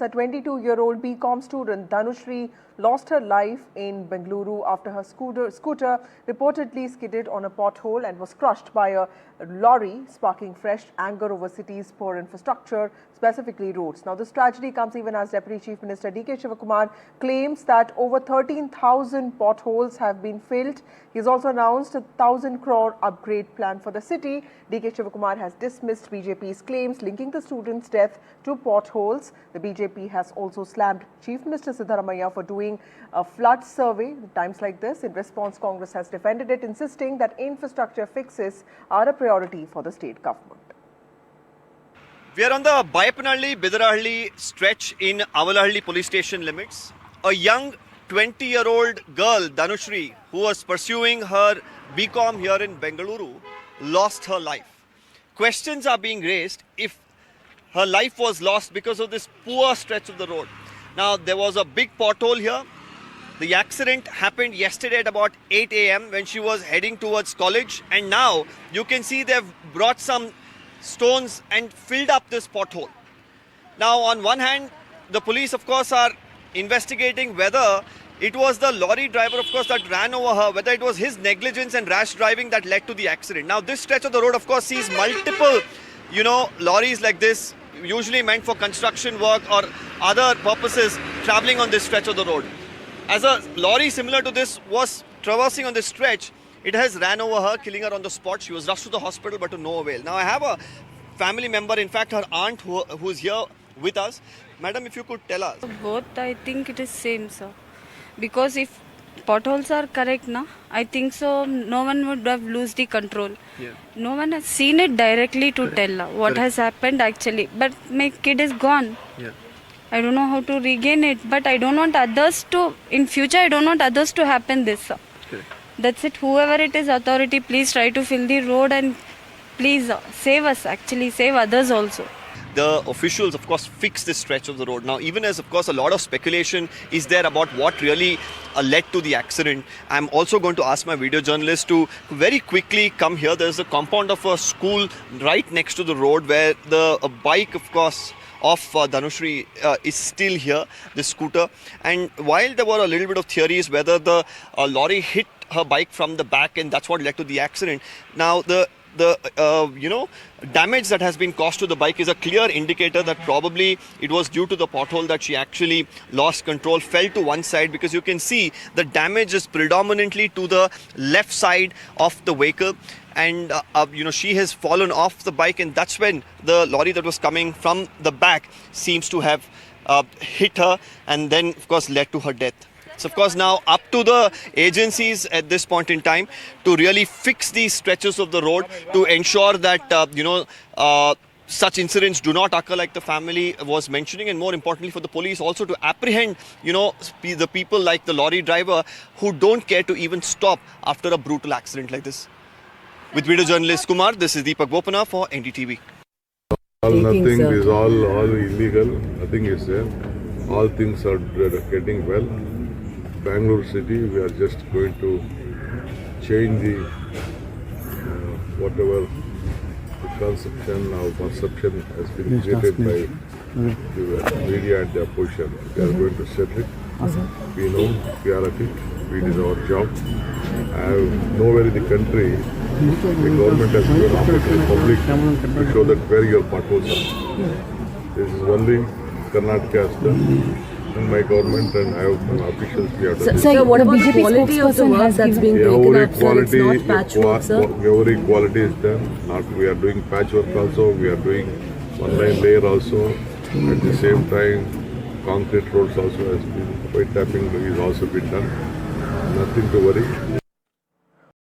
A 22-year-old BCom student, Dhanushri, lost her life in Bengaluru after her scooter reportedly skidded on a pothole and was crushed by a lorry, sparking fresh anger over city's poor infrastructure, specifically roads. Now, this tragedy comes even as Deputy Chief Minister D.K. Shivakumar claims that over 13,000 potholes have been filled. He has also announced a 1,000 crore upgrade plan for the city. D.K. Shivakumar has dismissed BJP's claims linking the student's death to potholes. The BJP has also slammed Chief Minister Siddaramaiah for doing a flood survey at times like this. In response, Congress has defended it, insisting that infrastructure fixes are a priority for the state government. We are on the Bayapanalli-Bidarahalli stretch in Avalahalli police station limits. A young 20-year-old girl, Dhanushri, who was pursuing her BCom here in Bengaluru, lost her life. Questions are being raised if her life was lost because of this poor stretch of the road. Now, there was a big pothole here. The accident happened yesterday at about 8 a.m. when she was heading towards college. And now you can see they've brought some stones and filled up this pothole. Now, on one hand, the police, of course, are investigating whether it was the lorry driver, of course, that ran over her, whether it was his negligence and rash driving that led to the accident. Now, this stretch of the road, of course, sees multiple, lorries like this, usually meant for construction work or other purposes, traveling on this stretch of the road. As a lorry similar to this was traversing on this stretch, it has ran over her, killing her on the spot. She was rushed to the hospital, but to no avail. Now, I have a family member, in fact, her aunt, who's here with us. Madam, if you could tell us. Both, I think it is same, sir. Because if potholes are correct, I think so no one would have lost the control. Yeah. No one has seen it directly to tell what has happened actually. But my kid is gone. Yeah. I don't know how to regain it. But I don't want others to, in future, I don't want others to happen this, sir. Correct. That's it. Whoever it is, authority, please try to fill the road and please save us, actually save others also. The officials, of course, fix this stretch of the road. Now, even as, of course, a lot of speculation is there about what really led to the accident, I'm also going to ask my video journalist to very quickly come here. There's a compound of a school right next to the road where a bike, of course, of Dhanushri is still here, the scooter. And while there were a little bit of theories whether the lorry hit her bike from the back and that's what led to the accident, now the damage that has been caused to the bike is a clear indicator that probably it was due to the pothole that she actually lost control, fell to one side, because you can see the damage is predominantly to the left side of the vehicle. And she has fallen off the bike, and that's when the lorry that was coming from the back seems to have hit her and then, of course, led to her death. So, of course, now up to the agencies at this point in time to really fix these stretches of the road to ensure that, such incidents do not occur like the family was mentioning, and more importantly for the police also to apprehend, the people like the lorry driver who don't care to even stop after a brutal accident like this. With video journalist Kumar, this is Deepak Bopana for NDTV. Nothing is all illegal, nothing is there. All things are getting well. Bangalore city, we are just going to change the whatever the conception or perception has been created by the media and the opposition. We are going to settle it. We know, we are at it. We did our job. Nowhere in the country, the government has given opportunity to the public to show that where your potholes are. This is only Karnataka has done. In my government and I have officials we have done. Sir, what about the quality of the work that's being taken up, sir? It's not patchwork, sir? Every quality is done. We are doing patchwork also, we are doing one-line layer also. At the same time, concrete roads also has been, white tapping is also been done. Nothing to worry.